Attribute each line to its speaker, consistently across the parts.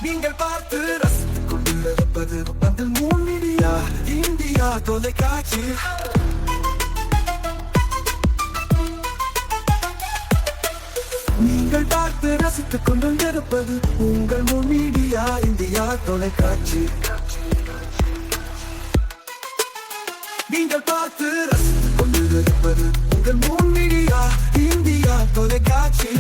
Speaker 1: நீங்கள் பார்த்து ரசித்துக் கொண்டிருப்பது பந்தல் மீடியா இந்தியா தொலைக்காட்சி. நீங்கள் பார்த்து ரசித்துக் கொண்டிருப்பது உங்கள் மீடியா இந்தியா தொலைக்காட்சி. நீங்கள் பார்த்து ரசித்துக் கொண்டிருப்பது உங்கள் மீடியா இந்தியா தொலைக்காட்சி.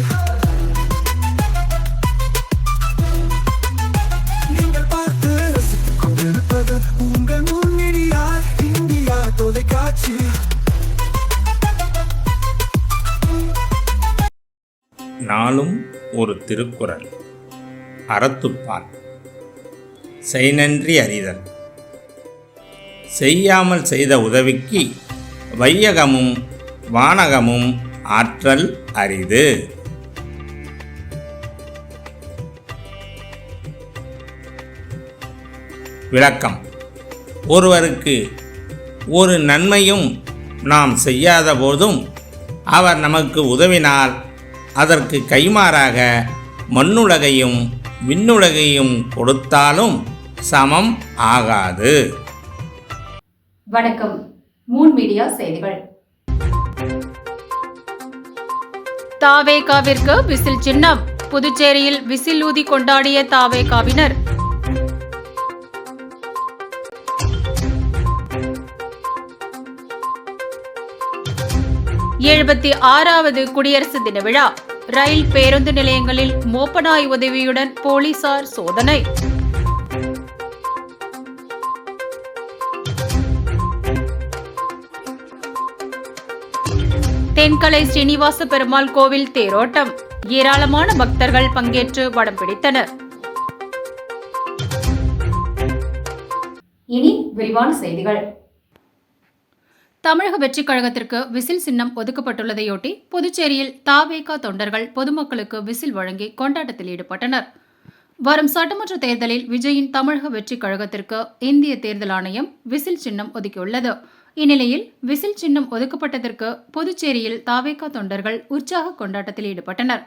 Speaker 1: நீங்கள் பார்த்து ரசித்துக் கொண்டிருப்பது உங்கள் மீடியா இந்தியா தொலைக்காட்சி.
Speaker 2: நாளும் ஒரு திருக்குறள். அறத்துப்பால். செய்நன்றி அறிதல். செய்யாமல் செய்த உதவிக்கு வையகமும் வானகமும் ஆற்றல் அரிது. விளக்கம். ஒருவருக்கு ஒரு நன்மையும் நாம் செய்யாத போதும் அவர் நமக்கு உதவினால் அதற்கு கைமாறாக மண்ணுலகையும் விண்ணுலகையும் கொடுத்தாலும் சமம் ஆகாது.
Speaker 3: வணக்கம். மூன் மீடியா செய்திகள். தாவேகாவிற்கு விசில் சின்னம். புதுச்சேரியில் விசில் ஊதி கொண்டாடிய தாவேகாவினர். எழுபத்தி 6வது குடியரசு தின விழா. ரயில் பேருந்து நிலையங்களில் மோப்பநாய் உதவியுடன் போலீசார் சோதனை. தென்கலை ஸ்ரீனிவாச பெருமாள் கோவில் தேரோட்டம். ஏராளமான பக்தர்கள் பங்கேற்று வடம் பிடித்தனர். இனி விரிவான செய்திகள். தமிழக வெற்றிக் கழகத்திற்கு விசில் சின்னம் ஒதுக்கப்பட்டுள்ளதையொட்டி புதுச்சேரியில் தாவேகா தொண்டர்கள் பொதுமக்களுக்கு விசில் வழங்கி கொண்டாட்டத்தில் ஈடுபட்டனர். வரும் சட்டமன்ற தேர்தலில் விஜயின் தமிழக வெற்றிக் கழகத்திற்கு இந்திய தேர்தல் ஆணையம் விசில் சின்னம் ஒதுக்கியுள்ளது. இந்நிலையில் விசில் சின்னம் ஒதுக்கப்பட்டதற்கு புதுச்சேரியில் தாவேகா தொண்டர்கள் உற்சாக கொண்டாட்டத்தில் ஈடுபட்டனர்.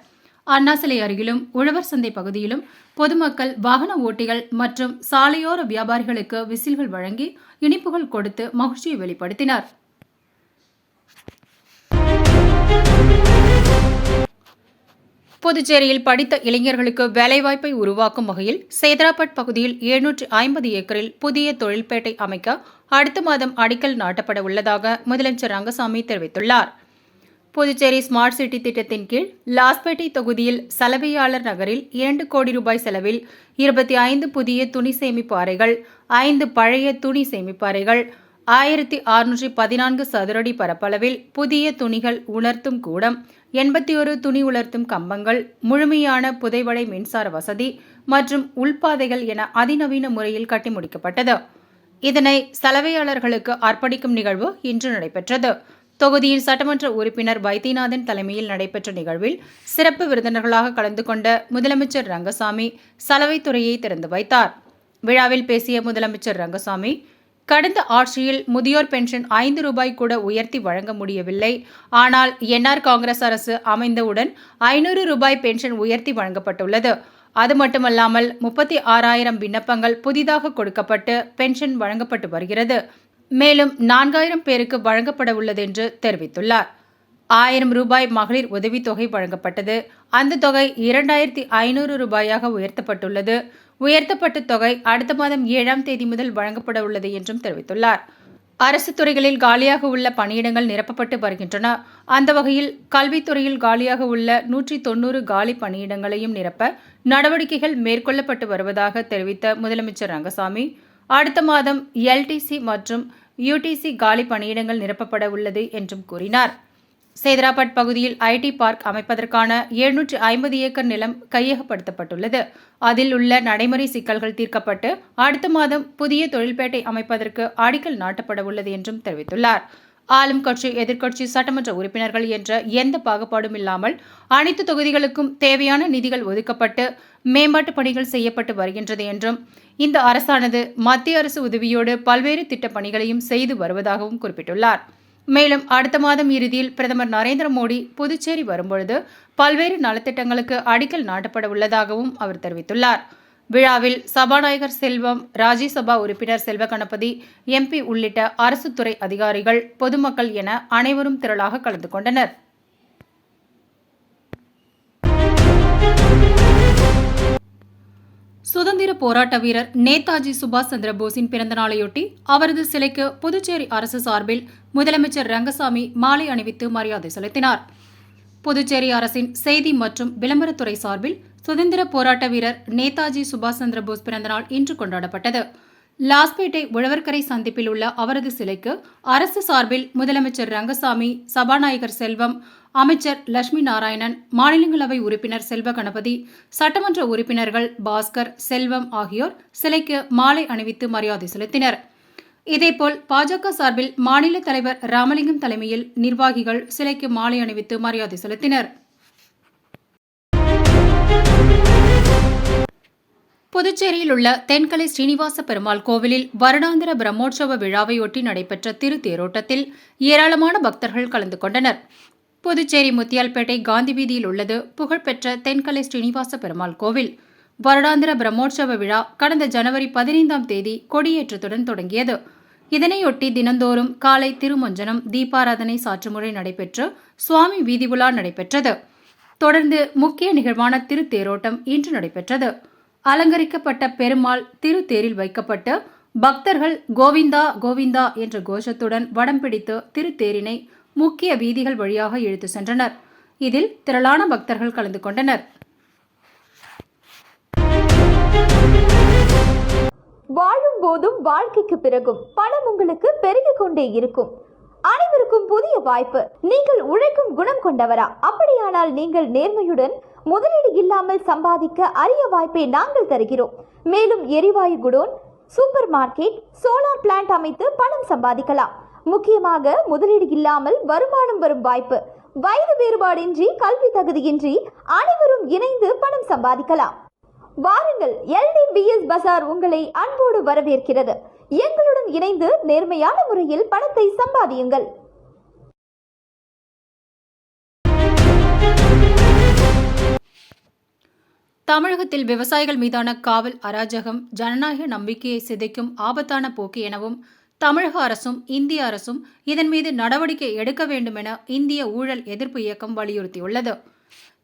Speaker 3: அண்ணா சிலை அருகிலும் உழவர் சந்தை பகுதியிலும் பொதுமக்கள், வாகன ஓட்டிகள் மற்றும் சாலையோர வியாபாரிகளுக்கு விசில்கள் வழங்கி இனிப்புகள் கொடுத்து மகிழ்ச்சியை வெளிப்படுத்தினர். புதுச்சேரியில் படித்த இளைஞர்களுக்கு வேலைவாய்ப்பை உருவாக்கும் வகையில் சேதராப்பட் பகுதியில் 750 ஏக்கரில் புதிய தொழில்பேட்டை அமைக்க அடுத்த மாதம் அடிக்கல் நாட்டப்பட உள்ளதாக முதலமைச்சர் ரங்கசாமி தெரிவித்துள்ளார். புதுச்சேரி ஸ்மார்ட் சிட்டி திட்டத்தின் கீழ் லாஸ்பேட்டை தொகுதியில் சலவையாளர் நகரில் 2 கோடி ரூபாய் செலவில் 25 புதிய துணி சேமிப்பு அறைகள், 5 பழைய துணி சேமிப்பு அறைகள், 1614 சதுரடி பரப்பளவில் புதிய துணிகள் உலர்த்தும் கூடம், 81 துணி உலர்த்தும் கம்பங்கள், முழுமையான புதைவடை மின்சார வசதி மற்றும் உள்பாதைகள் என அதிநவீன முறையில் கட்டி முடிக்கப்பட்டது. இதனை சலவையாளர்களுக்கு அர்ப்பணிக்கும் நிகழ்வு இன்று நடைபெற்றது. தொகுதியின் சட்டமன்ற உறுப்பினர் வைத்தியநாதன் தலைமையில் நடைபெற்ற நிகழ்வில் சிறப்பு விருந்தினர்களாக கலந்து கொண்ட முதலமைச்சர் ரங்கசாமி சலவைத்துறையை திறந்து வைத்தார். விழாவில் பேசிய முதலமைச்சர் ரங்கசாமி, கடந்த ஆட்சியில் முதியோர் பென்ஷன் 5 ரூபாய் கூட உயர்த்தி வழங்க முடியவில்லை. ஆனால் என்ஆர் காங்கிரஸ் அரசு அமைந்தவுடன் 500 ரூபாய் பென்ஷன் உயர்த்தி வழங்கப்பட்டுள்ளது. அது மட்டுமல்லாமல் 36,000 விண்ணப்பங்கள் புதிதாக கொடுக்கப்பட்டு பென்ஷன் வழங்கப்பட்டு வருகிறது. மேலும் 4,000 பேருக்கு வழங்கப்பட உள்ளது என்று தெரிவித்துள்ளார். 1000 ரூபாய் மகளிர் உதவித்தொகை வழங்கப்பட்டது. அந்த தொகை 2,500 ரூபாயாக உயர்த்தப்பட்டுள்ளது. உயர்த்தப்பட்ட தொகை அடுத்த மாதம் 7ஆம் தேதி முதல் வழங்கப்பட உள்ளது என்றும் தெரிவித்துள்ளார். அரசு துறைகளில் காலியாக உள்ள பணியிடங்கள் நிரப்பப்பட்டு வருகின்றன. அந்த வகையில் கல்வித்துறையில் காலியாக உள்ள 190 காலி பணியிடங்களையும் நிரப்ப நடவடிக்கைகள் மேற்கொள்ளப்பட்டு வருவதாக தெரிவித்த முதலமைச்சர் ரங்கசாமி, அடுத்த மாதம் எல்டிசி மற்றும் யூடிசி காலி பணியிடங்கள் நிரப்பப்பட உள்ளது என்றும் கூறினார். சேதராப்பட் பகுதியில் ஐடி பார்க் அமைப்பதற்கான 750 ஏக்கர் நிலம் கையகப்படுத்தப்பட்டுள்ளது. அதில் உள்ள நடைமுறை சிக்கல்கள் தீர்க்கப்பட்டு அடுத்த மாதம் புதிய தொழில்பேட்டை அமைப்பதற்கு அடிக்கல் நாட்டப்பட உள்ளது என்றும் தெரிவித்துள்ளார். ஆளும் கட்சி, எதிர்க்கட்சி, சட்டமன்ற உறுப்பினர்கள் என்ற எந்த பாகுபாடும் இல்லாமல் அனைத்து தொகுதிகளுக்கும் தேவையான நிதிகள் ஒதுக்கப்பட்டு மேம்பாட்டு பணிகள் செய்யப்பட்டு வருகின்றது என்றும், இந்த அரசானது மத்திய அரசு உதவியோடு பல்வேறு திட்டப் பணிகளையும் செய்து வருவதாகவும் குறிப்பிட்டுள்ளார். மேலும் அடுத்த மாதம் இறுதியில் பிரதமர் நரேந்திர மோடி புதுச்சேரி வரும்பொழுது பல்வேறு நலத்திட்டங்களுக்கு அடிக்கல் நாட்டப்பட உள்ளதாகவும் அவர் தெரிவித்துள்ளார். விழாவில் சபாநாயகர் செல்வம், ராஜ்யசபா உறுப்பினர் செல்வ கணபதி, MP உள்ளிட்ட அரசு துறை அதிகாரிகள், பொதுமக்கள் என அனைவரும் திரளாக கலந்து கொண்டனர். சுதந்திர போராட்ட வீரர் நேதாஜி சுபாஷ் சந்திர போஸின் பிறந்தநாளையொட்டி அவரது சிலைக்கு புதுச்சேரி அரசு சார்பில் முதலமைச்சர் ரங்கசாமி மாலை அணிவித்து மரியாதை செலுத்தினார். புதுச்சேரி அரசின் செய்தி மற்றும் விளம்பரத்துறை சார்பில் சுதந்திர போராட்ட வீரர் நேதாஜி சுபாஷ் சந்திர போஸ் பிறந்தநாள் இன்று கொண்டாடப்பட்டது. லாஸ்பேட்டை உழவர்கரை சந்திப்பில் உள்ள அவரது சிலைக்கு அரசு சார்பில் முதலமைச்சர் ரங்கசாமி, சபாநாயகர் செல்வம், அமைச்சர் லட்சுமி நாராயணன், மாநிலங்களவை உறுப்பினர் செல்வ கணபதி, சட்டமன்ற உறுப்பினர்கள் பாஸ்கர், செல்வம் ஆகியோர் சிலைக்கு மாலை அணிவித்து மரியாதை செலுத்தினர். இதேபோல் பாஜக சார்பில் மாநில தலைவர் ராமலிங்கம் தலைமையில் நிர்வாகிகள் சிலைக்கு மாலை அணிவித்து மரியாதை செலுத்தினர். புதுச்சேரியில் உள்ள தென்கலை ஸ்ரீனிவாச பெருமாள் கோவிலில் வருடாந்திர பிரம்மோற்சவ விழாவையொட்டி நடைபெற்ற திருத்தேரோட்டத்தில் ஏராளமான பக்தர்கள் கலந்து கொண்டனர். புதுச்சேரி முத்தியால்பேட்டை காந்தி வீதியில் உள்ளது புகழ்பெற்ற தென்கலை ஸ்ரீனிவாச பெருமாள் கோவில். வருடாந்திர பிரம்மோற்சவ விழா கடந்த ஜனவரி 15ஆம் தேதி கொடியேற்றத்துடன் தொடங்கியது. இதனையொட்டி தினந்தோறும் காலை திருமஞ்சனம், தீபாராதனை சாற்றுமுறை நடைபெற்று சுவாமி வீதி உலா நடைபெற்றது. தொடர்ந்து முக்கிய நிகழ்வான திருத்தேரோட்டம் இன்று நடைபெற்றது. அலங்கரிக்கப்பட்ட பெருமாள் திருத்தேரில் வைக்கப்பட்டு பக்தர்கள் கோவிந்தா கோவிந்தா என்ற கோஷத்துடன் வடம் பிடித்து திருத்தேரினை முக்கிய வீதிகள் வழியாக இழுத்து சென்றனர். இதில் திரளான பக்தர்கள் கலந்து கொண்டனர்.
Speaker 4: வாழும் போதும் வாழ்க்கைக்கு பிறகும் பணம் உங்களுக்கு பெருகிக் கொண்டே இருக்கும். அனைவருக்கும் புதிய வாய்ப்பு. நீங்கள் உழைக்கும் குணம் கொண்டவரா? அப்படியானால் நீங்கள் நேர்மையுடன் முதலீடு இல்லாமல் சம்பாதிக்க அரிய வாய்ப்பை நாங்கள் தருகிறோம். மேலும் எரிவாயு godown, super market, solar plant அமைத்து பணம் சம்பாதிக்கலாம். முக்கியமாக முதலீடு இல்லாமல் வருமானம் வரும் வாய்ப்பு. வயது வேறுபாடின்றி, கல்வி தகுதியின்றி அனைவரும் இணைந்து பணம் சம்பாதிக்கலாம். வாருங்கள், LDBS பஜார் உங்களை அன்போடு வரவேற்கிறது. எங்களுடன் இணைந்து நேர்மையான முறையில் பணத்தை சம்பாதியுங்கள்.
Speaker 3: தமிழகத்தில் விவசாயிகள் மீதான காவல் அராஜகம் ஜனநாயக நம்பிக்கையை சிதைக்கும் ஆபத்தான போக்கு எனவும் தமிழக அரசும் இந்திய அரசும் இதன் மீது நடவடிக்கை எடுக்க வேண்டும் என இந்திய ஊழல் எதிர்ப்பு இயக்கம் வலியுறுத்தியுள்ளது.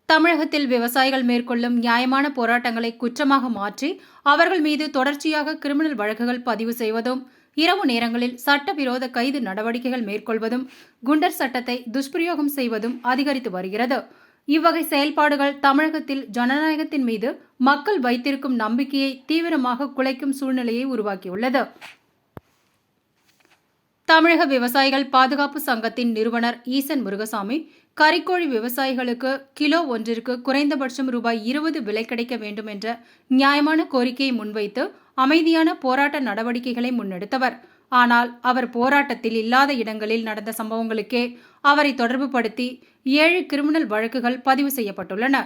Speaker 3: தமிழகத்தில் விவசாயிகள் மேற்கொள்ளும் நியாயமான போராட்டங்களை குற்றமாக மாற்றி அவர்கள் மீது தொடர்ச்சியாக கிரிமினல் வழக்குகள் பதிவு செய்வதும், இரவு நேரங்களில் சட்டவிரோத கைது நடவடிக்கைகள் மேற்கொள்வதும், குண்டர் சட்டத்தை துஷ்பிரயோகம் செய்வதும் அதிகரித்து வருகிறது. இவ்வகை செயல்பாடுகள் தமிழகத்தில் ஜனநாயகத்தின் மீது மக்கள் வைத்திருக்கும் நம்பிக்கையை தீவிரமாக குலைக்கும் சூழ்நிலையை உருவாக்கியுள்ளது. தமிழக விவசாயிகள் பாதுகாப்பு சங்கத்தின் நிறுவனர் ஈசன் முருகசாமி, கறிக்கோழி விவசாயிகளுக்கு கிலோ ஒன்றிற்கு குறைந்தபட்சம் ₹20 விலை கிடைக்க வேண்டும் என்ற நியாயமான கோரிக்கையை முன்வைத்து அமைதியான போராட்ட நடவடிக்கைகளை முன்னெடுத்தவர். ஆனால் அவர் போராட்டத்தில் இல்லாத இடங்களில் நடந்த சம்பவங்களுக்கே அவரை தொடர்புபடுத்தி 7 கிரிமினல் வழக்குகள் பதிவு செய்யப்பட்டுள்ளன.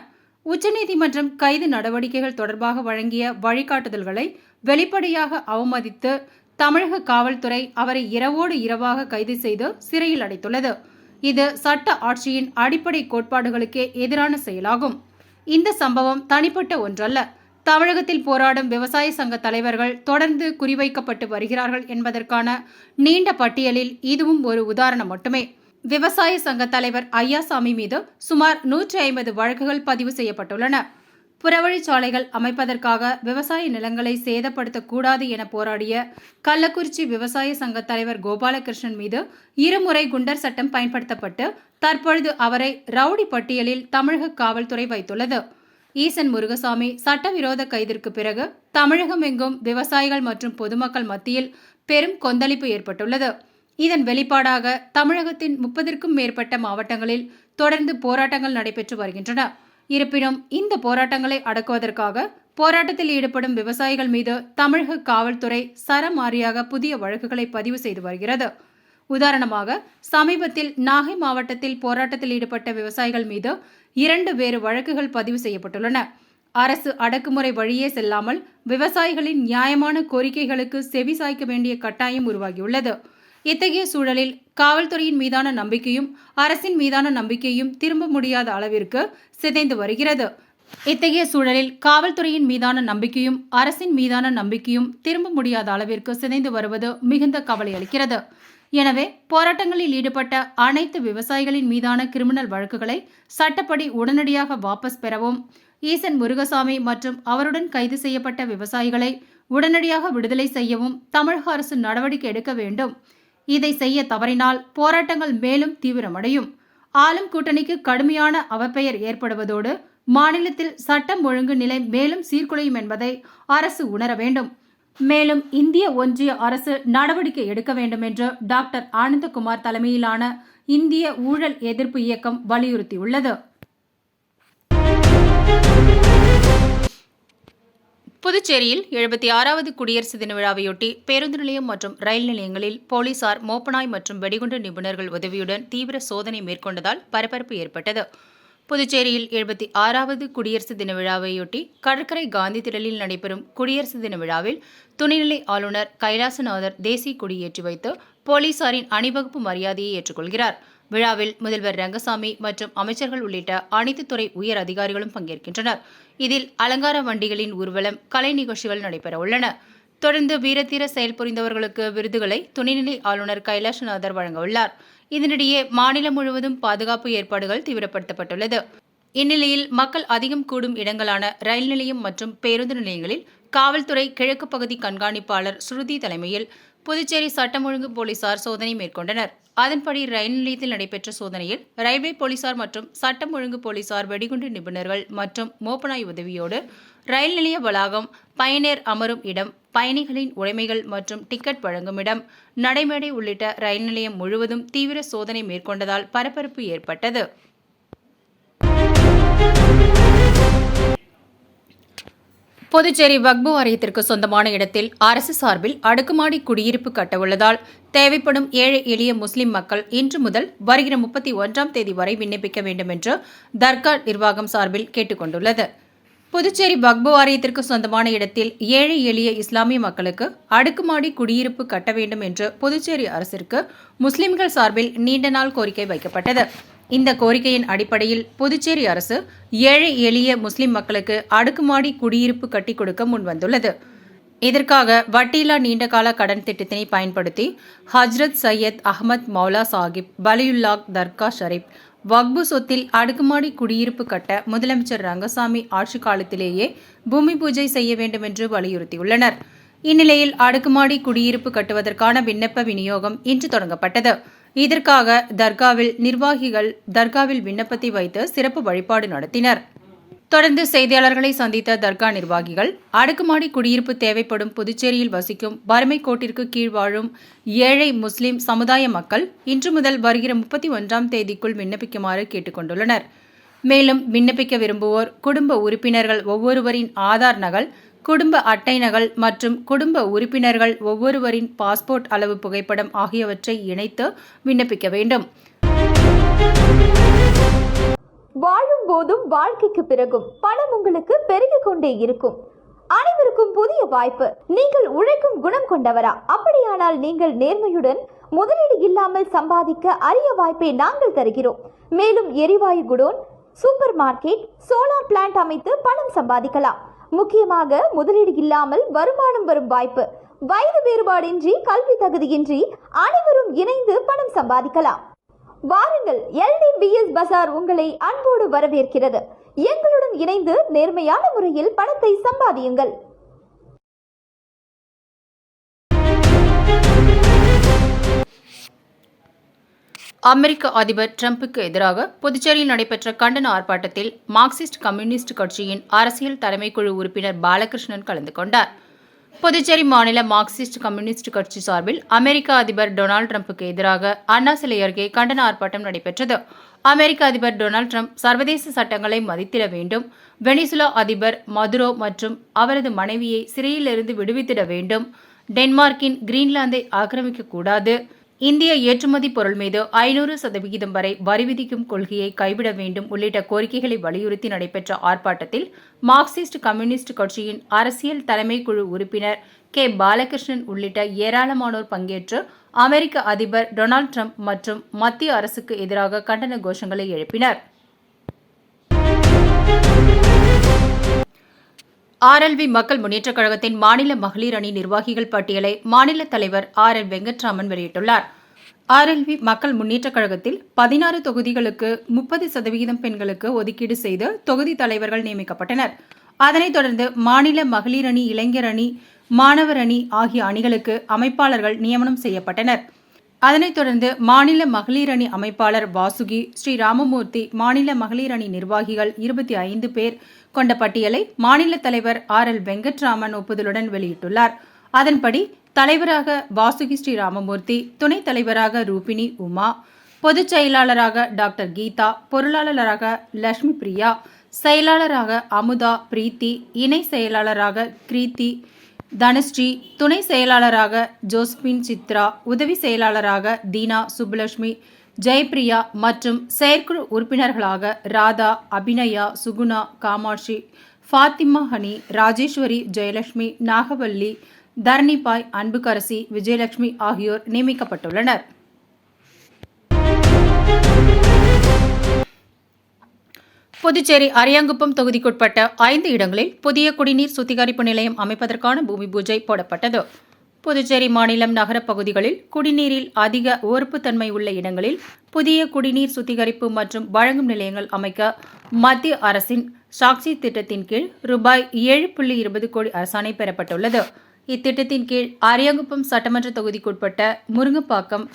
Speaker 3: உச்சநீதிமன்றம் கைது நடவடிக்கைகள் தொடர்பாக வழங்கிய வழிகாட்டுதல்களை வெளிப்படையாக அவமதித்து தமிழக காவல்துறை அவரை இரவோடு இரவாக கைது செய்து சிறையில் அடைத்துள்ளது. இது சட்ட ஆட்சியின் அடிப்படை கோட்பாடுகளுக்கே எதிரான செயலாகும். இந்த சம்பவம் தனிப்பட்ட ஒன்றல்ல. தமிழகத்தில் போராடும் விவசாய சங்க தலைவர்கள் தொடர்ந்து குறிவைக்கப்பட்டு வருகிறார்கள் என்பதற்கான நீண்ட பட்டியலில் இதுவும் ஒரு உதாரணம் மட்டுமே. விவசாய சங்க தலைவர் ஐயாசாமி மீது சுமார் 150 வழக்குகள் பதிவு செய்யப்பட்டுள்ளன. புறவழிச்சாலைகள் அமைப்பதற்காக விவசாய நிலங்களை சேதப்படுத்தக்கூடாது என போராடிய கள்ளக்குறிச்சி விவசாய சங்க தலைவர் கோபாலகிருஷ்ணன் மீது 2 முறை குண்டர் சட்டம் பயன்படுத்தப்பட்டு தற்பொழுது அவரை ரவுடி பட்டியலில் தமிழக காவல்துறை வைத்துள்ளது. ஈசன் முருகசாமி சட்டவிரோத கைதிற்கு பிறகு தமிழகம் எங்கும் விவசாயிகள் மற்றும் பொதுமக்கள் மத்தியில் பெரும் கொந்தளிப்பு ஏற்பட்டுள்ளது. இதன் வெளிப்பாடாக தமிழகத்தின் 30க்கும் மேற்பட்ட மாவட்டங்களில் தொடர்ந்து போராட்டங்கள் நடைபெற்று வருகின்றன. இருப்பினும் இந்த போராட்டங்களை அடக்குவதற்காக போராட்டத்தில் ஈடுபடும் விவசாயிகள் மீது தமிழக காவல்துறை சரமாரியாக புதிய வழக்குகளை பதிவு செய்து வருகிறது. உதாரணமாக, சமீபத்தில் நாகை மாவட்டத்தில் போராட்டத்தில் ஈடுபட்ட விவசாயிகள் மீது 2 வேறு வழக்குகள் பதிவு செய்யப்பட்டுள்ளன. அரசு அடக்குமுறை வழியே செல்லாமல் விவசாயிகளின் நியாயமான கோரிக்கைகளுக்கு செவி சாய்க்க வேண்டிய கட்டாயம் உருவாகியுள்ளது. இத்தகைய சூழலில் காவல்துறையின் மீதான நம்பிக்கையும் அரசின் மீதான நம்பிக்கையும் திரும்ப முடியாத அளவிற்கு சிதைந்து வருகிறது. இத்தகைய சூழலில் காவல்துறையின் மீதான நம்பிக்கையும் அரசின் மீதான நம்பிக்கையும் திரும்ப முடியாத அளவிற்கு சிதைந்து வருவது மிகுந்த கவலை அளிக்கிறது. எனவே போராட்டங்களில் ஈடுபட்ட அனைத்து விவசாயிகளின் மீதான கிரிமினல் வழக்குகளை சட்டப்படி உடனடியாக வாபஸ் பெறவும், ஈசன் முருகசாமி மற்றும் அவருடன் கைது செய்யப்பட்ட விவசாயிகளை உடனடியாக விடுதலை செய்யவும் தமிழக அரசு நடவடிக்கை எடுக்க வேண்டும். இதை செய்ய தவறினால் போராட்டங்கள் மேலும் தீவிரமடையும். ஆளும் கூட்டணிக்கு கடுமையான அவப்பெயர் ஏற்படுவதோடு மாநிலத்தில் சட்டம் ஒழுங்கு நிலை மேலும் சீர்குலையும் என்பதை அரசு உணர வேண்டும். மேலும் இந்திய ஒன்றிய அரசு நடவடிக்கை எடுக்க வேண்டும் என்று டாக்டர் ஆனந்தகுமார் தலைமையிலான இந்திய ஊழல் எதிர்ப்பு இயக்கம் வலியுறுத்தியுள்ளது. புதுச்சேரியில் 76வது குடியரசு தின விழாவையொட்டி பேருந்து நிலையம் மற்றும் ரயில் நிலையங்களில் போலீசார் மோப்பனாய் மற்றும் வெடிகுண்டு நிபுணர்கள் உதவியுடன் தீவிர சோதனை மேற்கொண்டதால் பரபரப்பு ஏற்பட்டது. புதுச்சேரியில் 76வது குடியரசு தின விழாவையொட்டி கடற்கரை காந்தி திடலில் நடைபெறும் குடியரசு தின விழாவில் துணைநிலை ஆளுநர் கைலாசநாதர் தேசிய கொடியேற்றி வைத்து போலீசாரின் அணிவகுப்பு மரியாதையை ஏற்றுக்கொள்கிறார். விழாவில் முதல்வர் ரங்கசாமி மற்றும் அமைச்சர்கள் உள்ளிட்ட அனைத்து துறை உயர் அதிகாரிகளும் பங்கேற்கின்றனர். இதில் அலங்கார வண்டிகளின் ஊர்வலம், கலை நிகழ்ச்சிகள் நடைபெற உள்ளன. தொடர்ந்து வீரத்தீர செயல் புரிந்தவர்களுக்கு விருதுகளை துணைநிலை ஆளுநர் கைலாசநாதர் வழங்க உள்ளார். இதனிடையே மாநிலம் முழுவதும் பாதுகாப்பு ஏற்பாடுகள் தீவிரப்படுத்தப்பட்டுள்ளது. இந்நிலையில் மக்கள் அதிகம் கூடும் இடங்களான ரயில் நிலையம் மற்றும் பேருந்து நிலையங்களில் காவல்துறை கிழக்கு பகுதி கண்காணிப்பாளர் ஸ்ருதி தலைமையில் புதுச்சேரி சட்டம் ஒழுங்கு போலீசார் சோதனை மேற்கொண்டனர். அதன்படி ரயில் நிலையத்தில் நடைபெற்ற சோதனையில் ரயில்வே போலீசார் மற்றும் சட்டம் ஒழுங்கு போலீசார் வெடிகுண்டு நிபுணர்கள் மற்றும் மோப்பனாய் உதவியோடு ரயில் நிலைய வளாகம், பயணியர் அமரும் இடம், பயணிகளின் உடைமைகள் மற்றும் டிக்கெட் வழங்கும் இடம், நடைமேடை உள்ளிட்ட ரயில் நிலையம் முழுவதும் தீவிர சோதனை மேற்கொண்டதால் பரபரப்பு ஏற்பட்டது. புதுச்சேரி வக்பு வாரியத்திற்கு சொந்தமான இடத்தில் அரசு சார்பில் அடுக்குமாடி குடியிருப்பு கட்டவுள்ளதால் தேவைப்படும் ஏழை எளிய முஸ்லிம் மக்கள் இன்று முதல் வருகிற 31ஆம் தேதி வரை விண்ணப்பிக்க வேண்டும் என்று தர்கா நிர்வாகம் சார்பில் கேட்டுக் கொண்டுள்ளது. புதுச்சேரி வக்பு வாரியத்திற்கு சொந்தமான இடத்தில் ஏழை எளிய இஸ்லாமிய மக்களுக்கு அடுக்குமாடி குடியிருப்பு கட்ட வேண்டும் என்று புதுச்சேரி அரசிற்கு முஸ்லிம்கள் சார்பில் நீண்ட நாள் கோரிக்கை வைக்கப்பட்டது. இந்த கோரிக்கையின் அடிப்படையில் புதுச்சேரி அரசு ஏழை எளிய முஸ்லிம் மக்களுக்கு அடுக்குமாடி குடியிருப்பு கட்டிக் கொடுக்க முன்வந்துள்ளது. இதற்காக வட்டியில்லா நீண்டகால கடன் திட்டத்தினை பயன்படுத்தி ஹஜ்ரத் சையத் அஹ்மத் மௌலா சாஹிப் பலியுல்லாஹ் தர்கா ஷரீப் வக்பு சொத்தில் அடுக்குமாடி குடியிருப்பு கட்ட முதலமைச்சர் ரங்கசாமி ஆட்சி காலத்திலேயே பூமி பூஜை செய்ய வேண்டும் என்று வலியுறுத்தியுள்ளனர். இந்நிலையில் அடுக்குமாடி குடியிருப்பு கட்டுவதற்கான விண்ணப்ப விநியோகம் இன்று தொடங்கப்பட்டது. இதற்காக தர்காவில் நிர்வாகிகள் தர்காவில் விண்ணப்பத்தை வைத்து சிறப்பு வழிபாடு நடத்தினர். தொடர்ந்து செய்தியாளர்களை சந்தித்த தர்கா நிர்வாகிகள் அடுக்குமாடி குடியிருப்பு தேவைப்படும் புதுச்சேரியில் வசிக்கும் வறுமை கோட்டிற்கு கீழ் வாழும் ஏழை முஸ்லிம் சமுதாய மக்கள் இன்று முதல் வருகிற 31ஆம் தேதிக்குள் விண்ணப்பிக்குமாறு கேட்டுக் கொண்டுள்ளனர். மேலும் விண்ணப்பிக்க விரும்புவோர் குடும்ப உறுப்பினர்கள் ஒவ்வொருவரின் ஆதார் நகல், குடும்ப அட்டை நகல் மற்றும் குடும்ப உறுப்பினர்கள் ஒவ்வொருவரின் பாஸ்போர்ட் அளவு புகைப்படம் ஆகியவற்றை இணைத்து விண்ணப்பிக்க வேண்டும்.
Speaker 4: வாழும் போதும் வாழ்க்கைக்கு பிறகும் பணம் உங்களுக்கு பெருகிக் கொண்டே இருக்கும். அனைவருக்கும் புதிய வாய்ப்பு. நீங்கள் உழைக்கும் குணம் கொண்டவரா? அப்படியானால் நீங்கள் நேர்மையுடன் முதலீடு இல்லாமல் சம்பாதிக்க அரிய வாய்ப்பை நாங்கள் தருகிறோம். மேலும் எரிவாயு godown, super market, solar plant அமைத்து பணம் சம்பாதிக்கலாம். முக்கியமாக முதலீடு இல்லாமல் வருமானம் வரும் வாய்ப்பு. வயது வேறுபாடின்றி, கல்வி தகுதியின்றி அனைவரும் இணைந்து பணம் சம்பாதிக்கலாம். வாருங்கள், LDBS பஜார் உங்களை அன்போடு வரவேற்கிறது. எங்களுடன் இணைந்து நேர்மையான முறையில் பணத்தை சம்பாதியுங்கள்.
Speaker 3: அமெரிக்க அதிபர் டிரம்புக்கு எதிராக புதுச்சேரியில் நடைபெற்ற கண்டன ஆர்ப்பாட்டத்தில் மார்க்சிஸ்ட் கம்யூனிஸ்ட் கட்சியின் அரசியல் தலைமைக்குழு உறுப்பினர் பாலகிருஷ்ணன் கலந்து கொண்டார். புதுச்சேரி மாநில மார்க்சிஸ்ட் கம்யூனிஸ்ட் கட்சி சார்பில் அமெரிக்க அதிபர் டொனால்டு டிரம்புக்கு எதிராக அண்ணா சிலை அருகே கண்டன ஆர்ப்பாட்டம் நடைபெற்றது. அமெரிக்க அதிபர் டொனால்டு டிரம்ப் சர்வதேச சட்டங்களை மதித்திட வேண்டும், வெனிசுலா அதிபர் மதுரோ மற்றும் அவரது மனைவியை சிறையிலிருந்து விடுவித்திட வேண்டும், டென்மார்க்கின் கிரீன்லாந்தை ஆக்கிரமிக்கக்கூடாது, இந்திய ஏற்றுமதி பொருள் மீது 500% வரை வரி விதிக்கும் கொள்கையை கைவிட வேண்டும் உள்ளிட்ட கோரிக்கைகளை வலியுறுத்தி நடைபெற்ற ஆர்ப்பாட்டத்தில் மார்க்சிஸ்ட் கம்யூனிஸ்ட் கட்சியின் அரசியல் தலைமை குழு உறுப்பினர் கே பாலகிருஷ்ணன் உள்ளிட்ட ஏராளமானோர் பங்கேற்று அமெரிக்க அதிபர் டொனால்டு டிரம்ப் மற்றும் மத்திய அரசுக்கு எதிராக கண்டன கோஷங்களை எழுப்பினர். RLV மக்கள் முன்னேற்றக் கழகத்தின் மாநில மகளிர் அணி நிர்வாகிகள் பட்டியலை மாநில தலைவர் RL வெங்கட்ராமன் வெளியிட்டுள்ளார். RLV மக்கள் முன்னேற்றக் கழகத்தில் 16 தொகுதிகளுக்கு 30% பெண்களுக்கு ஒதுக்கீடு செய்து தொகுதி தலைவர்கள் நியமிக்கப்பட்டனர். அதனைத் தொடர்ந்து மாநில மகளிர் அணி, இளைஞர் அணி, மாணவர் அணி ஆகிய அணிகளுக்கு அமைப்பாளர்கள் நியமனம் செய்யப்பட்டனர். அதனைத் தொடர்ந்து மாநில மகளிர் அணி அமைப்பாளர் வாசுகி, ஸ்ரீ ராமமூர்த்தி, மாநில மகளிர் அணி நிர்வாகிகள் 25 பேர் கொண்ட பட்டியலை மாநில தலைவர் RL வெங்கட்ராமன் ஒப்புதலுடன் வெளியிட்டுள்ளார். அதன்படி தலைவராக வாசுகி ஸ்ரீ ராமமூர்த்தி, துணைத் தலைவராக ரூபினி உமா, பொதுச் செயலாளராக டாக்டர் கீதா, பொருளாளராக லட்சுமி பிரியா, செயலாளராக அமுதா பிரீத்தி, இணை செயலாளராக கிருத்தி தனஸ்ரீ, துணை செயலாளராக ஜோஸ்பின் சித்ரா, உதவி செயலாளராக தீனா சுப்புலட்சுமி, ஜெயபிரியா மற்றும் செயற்குழு உறுப்பினர்களாக ராதா, அபிநயா, சுகுணா, காமாட்சி, ஃபாத்திமா ஹனி, ராஜேஸ்வரி, ஜெயலட்சுமி, நாகவல்லி, தரணிபாய், அன்புக்கரசி, விஜயலட்சுமி ஆகியோர் நியமிக்கப்பட்டுள்ளனர். புதுச்சேரி அரியாங்குப்பம் தொகுதிக்குட்பட்ட 5 இடங்களில் புதிய குடிநீர் சுத்திகரிப்பு நிலையம் அமைப்பதற்கான பூமி பூஜை போடப்பட்டது. புதுச்சேரி மாநிலம் நகரப் பகுதிகளில் குடிநீரில் அதிக உவர்ப்புத்தன்மை உள்ள இடங்களில் புதிய குடிநீர் சுத்திகரிப்பு மற்றும் வழங்கும் நிலையங்கள் அமைக்க மத்திய அரசின் சாக்சி திட்டத்தின் கீழ் ரூபாய் 7.20 கோடி அரசாணை பெறப்பட்டுள்ளது. இத்திட்டத்தின் கீழ் அரியாங்குப்பம் சட்டமன்ற தொகுதிக்குட்பட்ட முருங்கப்பாக்கம்,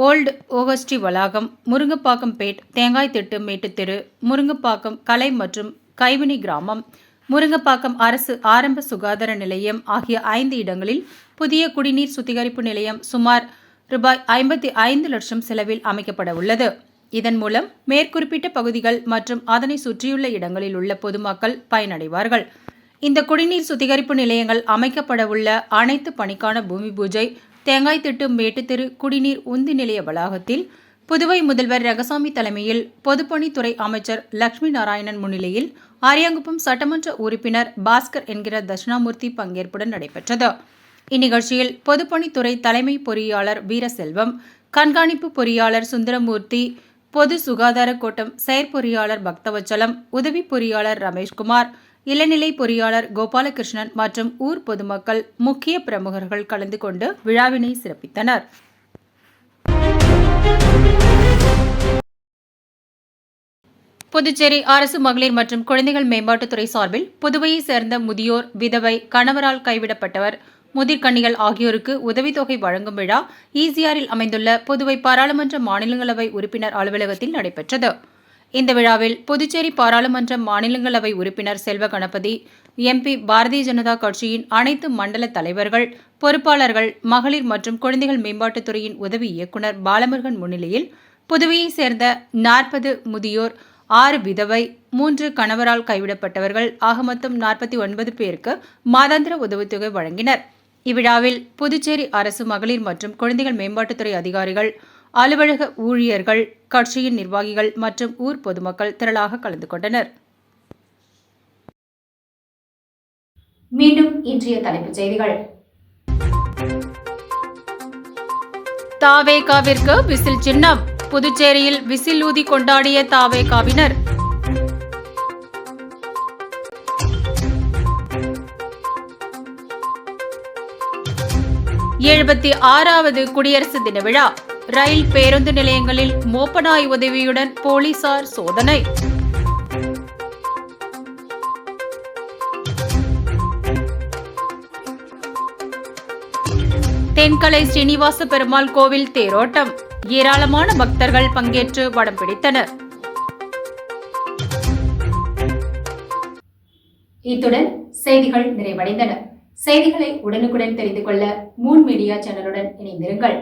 Speaker 3: ஓல்டு ஓகஸ்டி வளாகம், முருங்கப்பாக்கம் பேட், தேங்காய் திட்டு மேட்டுத்தெரு, முருங்கப்பாக்கம் கலை மற்றும் கைவினை கிராமம், முருங்கப்பாக்கம் அரசு ஆரம்ப சுகாதார நிலையம் ஆகிய 5 இடங்களில் புதிய குடிநீர் சுத்திகரிப்பு நிலையம் சுமார் ரூபாய் 55 லட்சம் செலவில் அமைக்கப்பட உள்ளது. இதன் மூலம் மேற்குறிப்பிட்ட பகுதிகள் மற்றும் அதனை சுற்றியுள்ள இடங்களில் உள்ள பொதுமக்கள் பயனடைவார்கள். இந்த குடிநீர் சுத்திகரிப்பு நிலையங்கள் அமைக்கப்பட உள்ள அனைத்து பணிக்கான பூமி பூஜை தேங்காய் திட்டு மேட்டுத்தெரு குடிநீர் உந்தி நிலைய வளாகத்தில் புதுவை முதல்வர் ரங்கசாமி தலைமையில் பொதுப்பணித்துறை அமைச்சர் லட்சுமி நாராயணன் முன்னிலையில் அரியாங்குப்பம் சட்டமன்ற உறுப்பினர் பாஸ்கர் என்கிற தட்சிணாமூர்த்தி பங்கேற்புடன் நடைபெற்றது. இந்நிகழ்ச்சியில் பொதுப்பணித்துறை தலைமை பொறியாளர் வீரசெல்வம், கண்காணிப்பு பொறியாளர் சுந்தரமூர்த்தி, பொது சுகாதார கோட்டம் செயற்பொறியாளர் பக்தவச்சலம், உதவி பொறியாளர் ரமேஷ்குமார், இளநிலை பொறியாளர் கோபாலகிருஷ்ணன் மற்றும் ஊர் பொதுமக்கள், முக்கிய பிரமுகர்கள் கலந்து கொண்டு விழாவினை சிறப்பித்தனர். புதுச்சேரி அரசு மகளிர் மற்றும் குழந்தைகள் மேம்பாட்டுத்துறை சார்பில் புதுவையை சேர்ந்த முதியோர், விதவை, கணவரால் கைவிடப்பட்டவர், முதிர்கன்னிகள் ஆகியோருக்கு உதவித்தொகை வழங்கும் விழா ஈசிஆரில் அமைந்துள்ள புதுவை பாராளுமன்ற மாநிலங்களவை உறுப்பினர் அலுவலகத்தில் நடைபெற்றது. இந்த விழாவில் புதுச்சேரி பாராளுமன்ற மாநிலங்களவை உறுப்பினர் செல்வ கணபதி, MP பாரதிய ஜனதா கட்சியின் அனைத்து மண்டல தலைவர்கள், பொறுப்பாளர்கள், மகளிர் மற்றும் குழந்தைகள் மேம்பாட்டுத்துறையின் உதவி இயக்குநர் பாலமுருகன் முன்னிலையில் புதுவையை சேர்ந்த 40 முதியோர், 6 விதவை, 3 கணவரால் கைவிடப்பட்டவர்கள் ஆக மொத்தம் 49 பேருக்கு மாதாந்திர உதவித்தொகை வழங்கினர். இவ்விழாவில் புதுச்சேரி அரசு மகளிர் மற்றும் குழந்தைகள் மேம்பாட்டுத்துறை அதிகாரிகள், அலுவலக ஊழியர்கள், கட்சியின் நிர்வாகிகள் மற்றும் ஊர் பொதுமக்கள் திரளாக கலந்து கொண்டனர். மீண்டும் இன்றைய தலைப்புச் செய்திகள். தாவேகாவிற்கு விசில் சின்னம். புதுச்சேரியில் விசில் ஊதி கொண்டாடிய தாவேகாவினர். வது குடியரசு தின விழா. ரயில், பேருந்து நிலையங்களில் மோப்பநாய் உதவியுடன் போலீசார் சோதனை. தென்கலை ஸ்ரீனிவாச பெருமாள் கோவில் தேரோட்டம். ஏராளமான பக்தர்கள் பங்கேற்று வடம் பிடித்தனர். இத்துடன் செய்திகள் நிறைவடைந்தன. செய்திகளை உடனுக்குடன் தெரிந்து கொள்ள மூன் மீடியா சேனலுடன் இணைந்திருங்கள்.